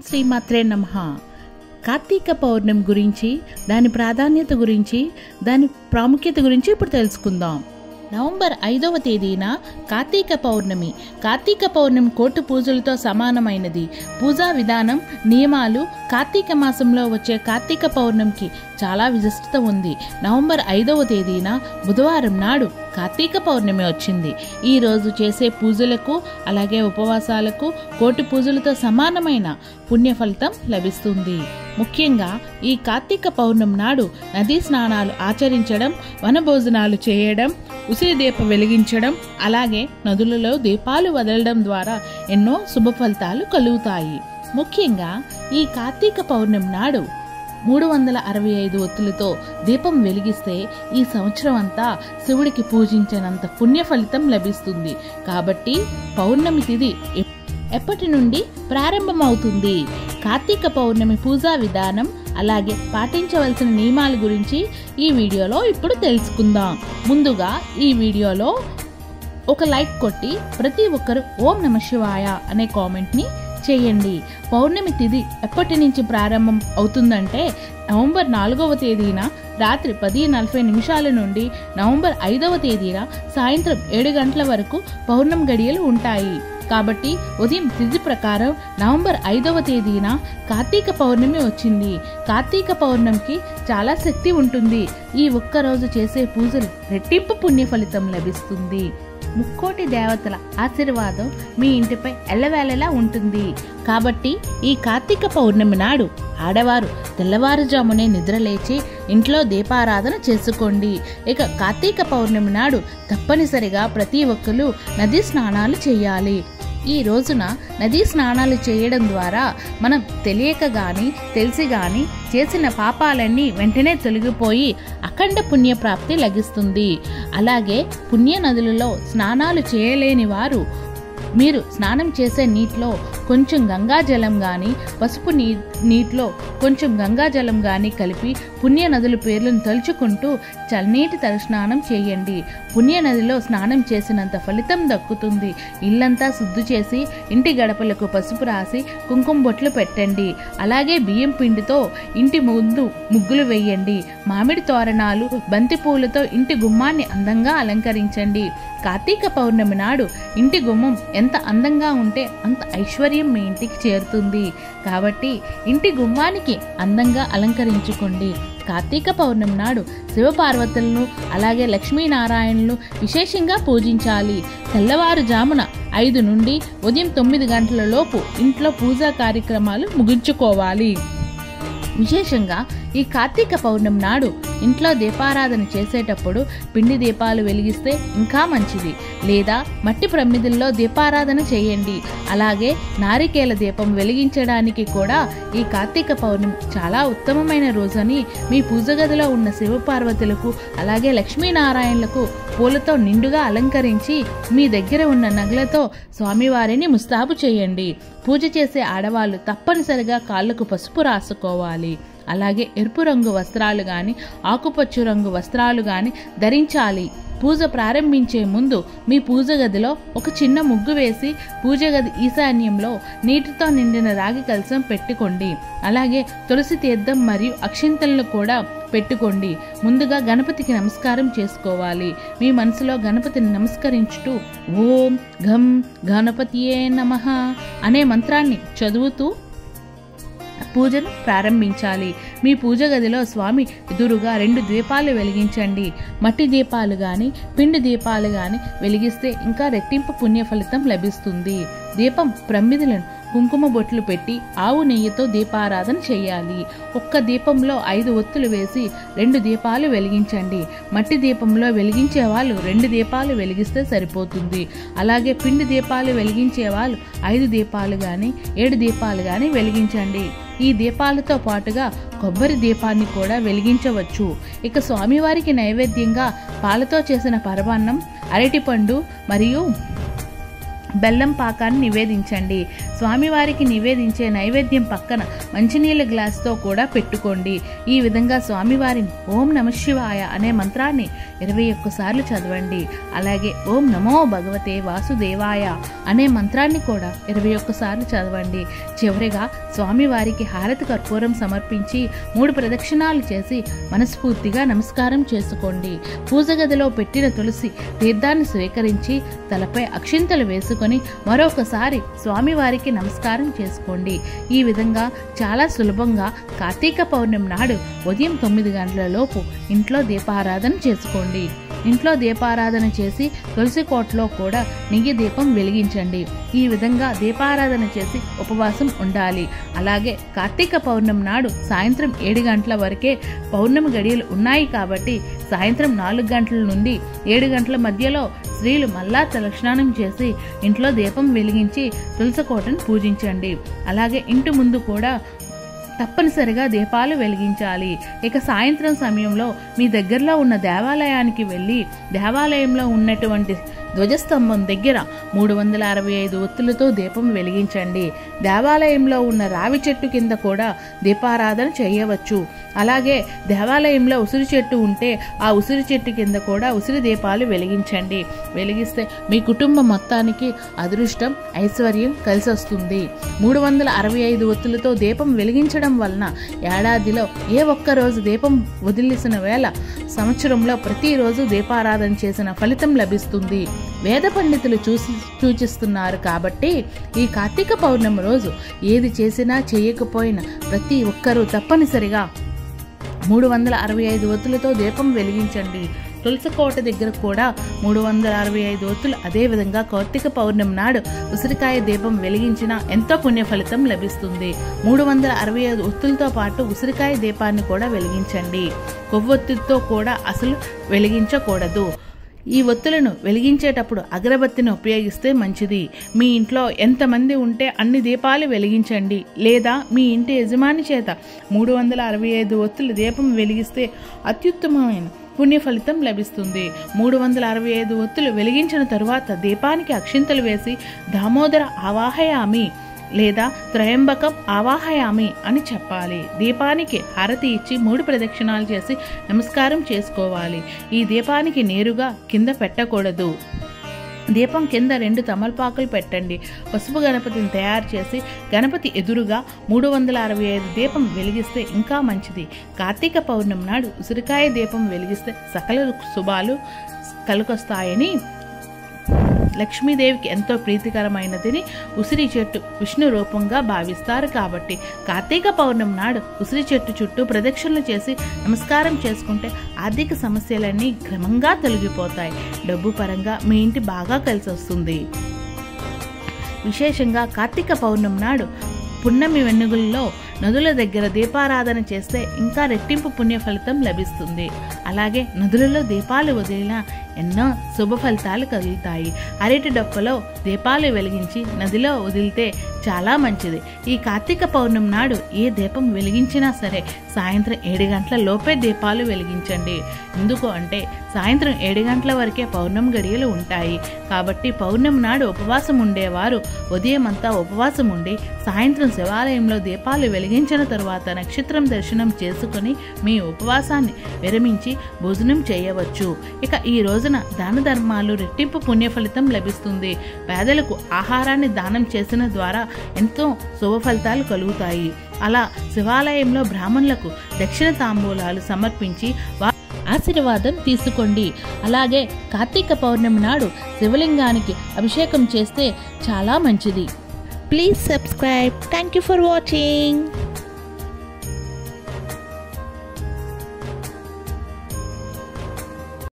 శ్రీమాత్రే నమః. కార్తీక పౌర్ణమి గురించి, దాని ప్రాధాన్యత గురించి, దాని ప్రాముఖ్యత గురించి ఇప్పుడు తెలుసుకుందాం. నవంబర్ 5వ తేదీన కార్తీక పౌర్ణమి. కార్తీక పౌర్ణమి కోటి పూజలతో సమానమైనది. పూజా విధానం, నియమాలు కార్తీక మాసంలో వచ్చే కార్తీక పౌర్ణమికి చాలా విశిష్టత ఉంది. నవంబర్ 5వ తేదీన బుధవారం నాడు కార్తీక పౌర్ణమి వచ్చింది. ఈ రోజు చేసే పూజలకు అలాగే ఉపవాసాలకు కోటి పూజలతో సమానమైన పుణ్య ఫలితం లభిస్తుంది. ముఖ్యంగా ఈ కార్తీక పౌర్ణమి నాడు నదీ స్నానాలు ఆచరించడం, వనభోజనాలు చేయడం, ఉసిరి దీపం వెలిగించడం, అలాగే నదులలో దీపాలు వదలడం ద్వారా ఎన్నో శుభ ఫలితాలు కలుగుతాయి. ముఖ్యంగా ఈ కార్తీక పౌర్ణమి నాడు 365 ఒత్తులతో దీపం వెలిగిస్తే ఈ సంవత్సరం అంతా శివుడికి పూజించినంత పుణ్య ఫలితం లభిస్తుంది. కాబట్టి పౌర్ణమి తిథి ఎప్పటి నుండి ప్రారంభమవుతుంది, కార్తీక పౌర్ణమి పూజా విధానం, అలాగే పాటించవలసిన నియమాల గురించి ఈ వీడియోలో ఇప్పుడు తెలుసుకుందాం. ముందుగా ఈ వీడియోలో ఒక లైక్ కొట్టి ప్రతి ఒక్కరు ఓం నమః శివాయ అనే కామెంట్ని చేయండి. పౌర్ణమి తిథి ఎప్పటి నుంచి ప్రారంభం అవుతుందంటే నవంబర్ 4వ తేదీన రాత్రి 10:40 నుండి నవంబర్ 5వ తేదీన సాయంత్రం 7 గంటల వరకు పౌర్ణమి గడియలు ఉంటాయి. కాబట్టి ఉదయం తిథి ప్రకారం నవంబర్ 5వ తేదీన కార్తీక పౌర్ణమి వచ్చింది. కార్తీక పౌర్ణమికి చాలా శక్తి ఉంటుంది. ఈ ఒక్కరోజు చేసే పూజలు రెట్టింపు పుణ్య ఫలితం లభిస్తుంది. ముక్కోటి దేవతల ఆశీర్వాదం మీ ఇంటిపై ఎల్లవేళలా ఉంటుంది. కాబట్టి ఈ కార్తీక పౌర్ణమి నాడు ఆడవారు తెల్లవారుజామునే నిద్రలేచి ఇంట్లో దీపారాధన చేసుకోండి. ఇక కార్తీక పౌర్ణమి నాడు తప్పనిసరిగా ప్రతి ఒక్కరు నదీ స్నానాలు చేయాలి. ఈ రోజున నదీ స్నానాలు చేయడం ద్వారా మనం తెలియక గాని తెలిసి గాని చేసిన పాపాలన్నీ వెంటనే తొలగిపోయి అఖండ పుణ్యప్రాప్తి లభిస్తుంది. అలాగే పుణ్య నదులలో స్నానాలు చేయలేని వారు మీరు స్నానం చేసే నీటిలో కొంచెం గంగాజలం కానీ, పసుపు నీటిలో కొంచెం గంగాజలం కానీ కలిపి పుణ్య నదుల పేర్లను తలుచుకుంటూ చల్లనీటి తలస్నానం చేయండి. పుణ్య నదిలో స్నానం చేసినంత ఫలితం దక్కుతుంది. ఇల్లంతా శుద్ధి చేసి ఇంటి గడపలకు పసుపు రాసి కుంకుమ బొట్లు పెట్టండి. అలాగే బియ్యం పిండితో ఇంటి ముందు ముగ్గులు వేయండి. మామిడి తోరణాలు, బంతి పూలతో ఇంటి గుమ్మాన్ని అందంగా అలంకరించండి. కార్తీక పౌర్ణమి నాడు ఇంటి గుమ్మం ఎంత అందంగా ఉంటే అంత ఐశ్వర్యం మీ ఇంటికి చేరుతుంది. కాబట్టి ఇంటి గుమ్మానికి అందంగా అలంకరించుకోండి. కార్తీక పౌర్ణమి నాడు శివపార్వతులను అలాగే లక్ష్మీనారాయణులను విశేషంగా పూజించాలి. తెల్లవారుజామున 5 నుండి ఉదయం 9 గంటల లోపు ఇంట్లో పూజా కార్యక్రమాలు ముగించుకోవాలి. విశేషంగా ఈ కార్తీక పౌర్ణమి నాడు ఇంట్లో దీపారాధన చేసేటప్పుడు పిండి దీపాలు వెలిగిస్తే ఇంకా మంచిది, లేదా మట్టి ప్రమిదల్లో దీపారాధన చేయండి. అలాగే నారికేల దీపం వెలిగించడానికి కూడా ఈ కార్తీక పౌర్ణమి చాలా ఉత్తమమైన రోజని మీ పూజ గదిలో ఉన్న శివపార్వతులకు అలాగే లక్ష్మీనారాయణులకు పూలతో నిండుగా అలంకరించి మీ దగ్గర ఉన్న నగలతో స్వామివారిని ముస్తాబు చేయండి. పూజ చేసే ఆడవాళ్ళు తప్పనిసరిగా కాళ్ళకు పసుపు రాసుకోవాలి. అలాగే ఎరుపు రంగు వస్త్రాలు కానీ, ఆకుపచ్చ రంగు వస్త్రాలు కానీ ధరించాలి. పూజ ప్రారంభించే ముందు మీ పూజ గదిలో ఒక చిన్న ముగ్గు వేసి పూజ గది ఈశాన్యంలో నీటితో నిండిన రాగి కలశం పెట్టుకోండి. అలాగే తులసి తీర్థం మరియు అక్షింతలను కూడా పెట్టుకోండి. ముందుగా గణపతికి నమస్కారం చేసుకోవాలి. మీ మనసులో గణపతిని నమస్కరించుతూ ఓం ఘం గణపతియే నమః అనే మంత్రాన్ని చదువుతూ పూజను ప్రారంభించాలి. మీ పూజ గదిలో స్వామి ఎదురుగా 2 దీపాలు వెలిగించండి. మట్టి దీపాలు కానీ, పిండి దీపాలు కానీ వెలిగిస్తే ఇంకా రెట్టింపు పుణ్య ఫలితం లభిస్తుంది. దీపం ప్రమిదలను కుంకుమ బొట్లు పెట్టి ఆవు నెయ్యితో దీపారాధన చేయాలి. ఒక్క దీపంలో 5 ఒత్తులు వేసి 2 దీపాలు వెలిగించండి. మట్టి దీపంలో వెలిగించే వాళ్ళు 2 దీపాలు వెలిగిస్తే సరిపోతుంది. అలాగే పిండి దీపాలు వెలిగించే వాళ్ళు 5 దీపాలు కానీ 7 దీపాలు కానీ వెలిగించండి. ఈ దీపాలతో పాటుగా కొబ్బరి దీపాన్ని కూడా వెలిగించవచ్చు. ఇక స్వామివారికి నైవేద్యంగా పాలతో చేసిన పరమాన్నం, అరటిపండు మరియు బెల్లం పాకాన్ని నివేదించండి. స్వామివారికి నివేదించే నైవేద్యం పక్కన మంచినీళ్ళ గ్లాసుతో కూడా పెట్టుకోండి. ఈ విధంగా స్వామివారిని ఓం నమఃశివాయ అనే మంత్రాన్ని 21 సార్లు చదవండి. అలాగే ఓం నమో భగవతే వాసుదేవాయ అనే మంత్రాన్ని కూడా 21 సార్లు చదవండి. చివరిగా స్వామివారికి హారతి కర్పూరం సమర్పించి 3 ప్రదక్షిణాలు చేసి మనస్ఫూర్తిగా నమస్కారం చేసుకోండి. పూజ గదిలో పెట్టిన తులసి తీర్థాన్ని స్వీకరించి తలపై అక్షింతలు వేసుకొని మరొకసారి స్వామివారికి నమస్కారం చేసుకోండి. ఈ విధంగా చాలా సులభంగా కార్తీక పౌర్ణమి నాడు ఉదయం 9 గంటల లోపు ఇంట్లో దీపారాధన చేసుకోండి. ఇంట్లో దీపారాధన చేసి తులసి కోటలో కూడా నెయ్యి దీపం వెలిగించండి. ఈ విధంగా దీపారాధన చేసి ఉపవాసం ఉండాలి. అలాగే కార్తీక పౌర్ణమి నాడు సాయంత్రం 7 గంటల వరకే పౌర్ణమి గడియలు ఉన్నాయి కాబట్టి సాయంత్రం 4 గంటల నుండి 7 గంటల మధ్యలో స్త్రీలు మళ్ళా తలస్నానం చేసి ఇంట్లో దీపం వెలిగించి తులసి కోటను పూజించండి. అలాగే ఇంటి ముందు కూడా తప్పనిసరిగా దీపాలు వెలిగించాలి. ఇక సాయంత్రం సమయంలో మీ దగ్గరలో ఉన్న దేవాలయానికి వెళ్ళి దేవాలయంలో ఉన్నటువంటి ధ్వజస్తంభం దగ్గర 365 ఒత్తులతో దీపం వెలిగించండి. దేవాలయంలో ఉన్న రావి చెట్టు కింద కూడా దీపారాధన చేయవచ్చు. అలాగే దేవాలయంలో ఉసిరి చెట్టు ఉంటే ఆ ఉసిరి చెట్టు కింద కూడా ఉసిరి దీపాలు వెలిగించండి. వెలిగిస్తే మీ కుటుంబం మొత్తానికి అదృష్టం ఐశ్వర్యం కలిసి వస్తుంది. 365 ఒత్తులతో దీపం వెలిగించడం వలన ఏడాదిలో ఏ ఒక్కరోజు దీపం వదిలేసిన వేళ సంవత్సరంలో ప్రతిరోజు దీపారాధన చేసిన ఫలితం లభిస్తుంది. వేద పండితులు సూచిస్తున్నారు కాబట్టి ఈ కార్తీక పౌర్ణమి రోజు ఏది చేసినా చేయకపోయినా ప్రతి ఒక్కరూ తప్పనిసరిగా 365 ఒత్తులతో దీపం వెలిగించండి. తులసి కోట దగ్గర కూడా 365 ఒత్తులు. అదేవిధంగా కార్తీక పౌర్ణమి నాడు ఉసిరికాయ దీపం వెలిగించినా ఎంతో పుణ్య ఫలితం లభిస్తుంది. 365 ఒత్తులతో పాటు ఉసిరికాయ దీపాన్ని కూడా వెలిగించండి. కొవ్వొత్తులతో కూడా అసలు వెలిగించకూడదు. ఈ ఒత్తులను వెలిగించేటప్పుడు అగరబత్తిని ఉపయోగిస్తే మంచిది. మీ ఇంట్లో ఎంతమంది ఉంటే అన్ని దీపాలు వెలిగించండి. లేదా మీ ఇంటి యజమాని చేత 365 ఒత్తులు దీపం వెలిగిస్తే అత్యుత్తమమైన పుణ్య ఫలితం లభిస్తుంది. 365 ఒత్తులు వెలిగించిన తరువాత దీపానికి అక్షింతలు వేసి దామోదర ఆవాహయామి లేదా త్రయంబకం ఆవాహయామి అని చెప్పాలి. దీపానికి హారతి ఇచ్చి 3 ప్రదక్షిణాలు చేసి నమస్కారం చేసుకోవాలి. ఈ దీపానికి నేరుగా కింద పెట్టకూడదు. దీపం కింద 2 తమలపాకులు పెట్టండి. పసుపు గణపతిని తయారు చేసి గణపతి ఎదురుగా 365 దీపం వెలిగిస్తే ఇంకా మంచిది. కార్తీక పౌర్ణమి నాడు ఉసిరికాయ దీపం వెలిగిస్తే సకల శుభాలు కలుగొస్తాయని, లక్ష్మీదేవికి ఎంతో ప్రీతికరమైనదని ఉసిరి చెట్టు విష్ణు రూపంగా భావిస్తారు. కాబట్టి కార్తీక పౌర్ణమి నాడు ఉసిరి చెట్టు చుట్టూ ప్రదక్షిణలు చేసి నమస్కారం చేసుకుంటే ఆర్థిక సమస్యలన్నీ క్రమంగా తొలగిపోతాయి. డబ్బు పరంగా మీ ఇంటి బాగా కలిసి వస్తుంది. విశేషంగా కార్తీక పౌర్ణమి నాడు పున్నమి వెన్నుగుల్లో నదుల దగ్గర దీపారాధన చేస్తే ఇంకా రెట్టింపు పుణ్య ఫలితం లభిస్తుంది. అలాగే నదులలో దీపాలు వదిలిన ఎన్నో శుభ ఫలితాలు కలుగుతాయి. అరటి డొక్కలో దీపాలు వెలిగించి నదిలో వదిలితే చాలా మంచిది. ఈ కార్తీక పౌర్ణమి నాడు ఏ దీపం వెలిగించినా సరే సాయంత్రం 7 గంటల లోపే దీపాలు వెలిగించండి. ఎందుకు అంటే సాయంత్రం 7 గంటల వరకే పౌర్ణమి గడియలు ఉంటాయి. కాబట్టి పౌర్ణమి నాడు ఉపవాసం ఉండేవారు ఉదయం అంతా ఉపవాసం ఉండి సాయంత్రం శివాలయంలో దీపాలు వెలిగించిన తరువాత నక్షత్రం దర్శనం చేసుకుని మీ ఉపవాసాన్ని విరమించి భోజనం చేయవచ్చు. ఇక ఈ రోజున దాన ధర్మాలు రెట్టింపు పుణ్య ఫలితం లభిస్తుంది. పేదలకు ఆహారాన్ని దానం చేసిన ద్వారా ఎంతో శుభ ఫలితాలు కలుగుతాయి. అలా శివాలయంలో బ్రాహ్మణులకు దక్షిణ తాంబూలాలు సమర్పించి ఆశీర్వాదం తీసుకోండి. అలాగే కార్తీక పౌర్ణమి నాడు శివలింగానికి అభిషేకం చేస్తే చాలా మంచిది. Please subscribe. Thank you for watching.